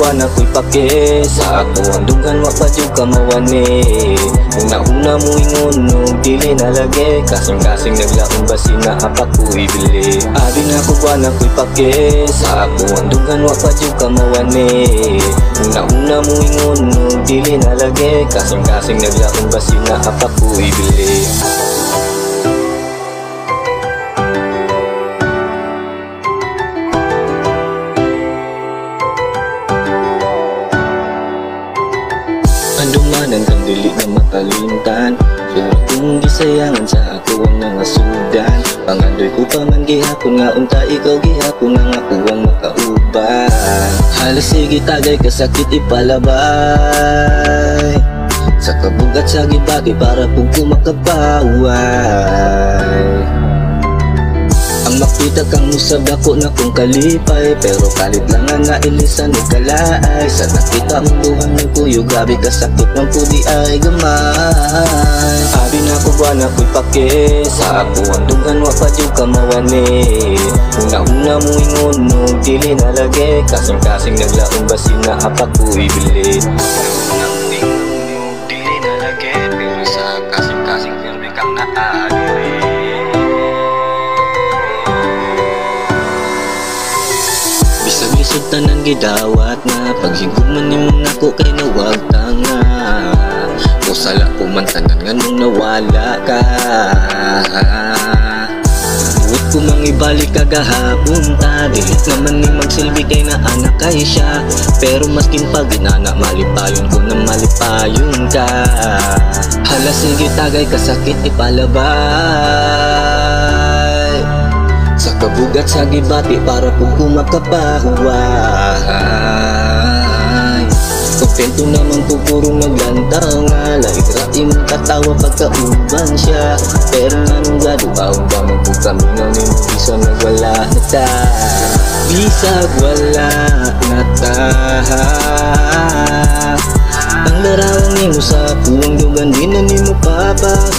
buwan ako'y pake sa ako ang dugan wa pa jud ka mawani. Una-una mo ingon nung dili nalagi, kasing-kasing naglaon basi na apak ko ibili. Abi na ko buwan ako'y pake sa ako ang dugan wa pa jud ka mawani. Una-una mo ingon nung dili nalagi, kasing-kasing naglaon basi na apak ko ibili. Andumanan kang dili na makalimtan, pero kung gisayangan sa ako ang nangasudan. Pangandoy ko pa man gihapon nga unta ikaw gihapon nga ako ang makauban. Halos sige tagay kasakit ipalabay, sa kabugat sa gibagi para pug kumakabaway. Ang makita kang musab ako na kung kalipay, pero kalit lang nga nailisan ni kalaay. Sa nakita mong buhan ng kuyo, grabe kasakit ng pudi ay gamay. Abi na ko buwan ako'y pake sa ako ang dugan wa pa jud ka mawani. Una-una mo ingon nung dili nalagi, kasing-kasing naglaon basi na apak ko ibili. Una mo ingon nung dili nalagi, pero sa kasing-kasing firme kang naadiri. Bisag-bisod tanan gidawat na paghigugman nimong nako kay nawag tanga. Kusala ko man tanan nga nung nawala ka. Huwag ko mang ibalik kagahapon ta, dilit naman ni magsilbi kay na anak kay siya. Pero maskin pag inana malipayon ko na malipayon ka. Hala sige tagay kasakit ipalabay, sa kabugat sa gibati para po kumakapahuway. Kontento naman ko puro naglantaw nga, laitra imong katawa pagkauban siya. Pero nga nung gado aong damang po kami nga ni mo bisa nagwala na ta. Bisag wala na ta. Ang larawan ni mo sa puwang dugan di na ni mo papas.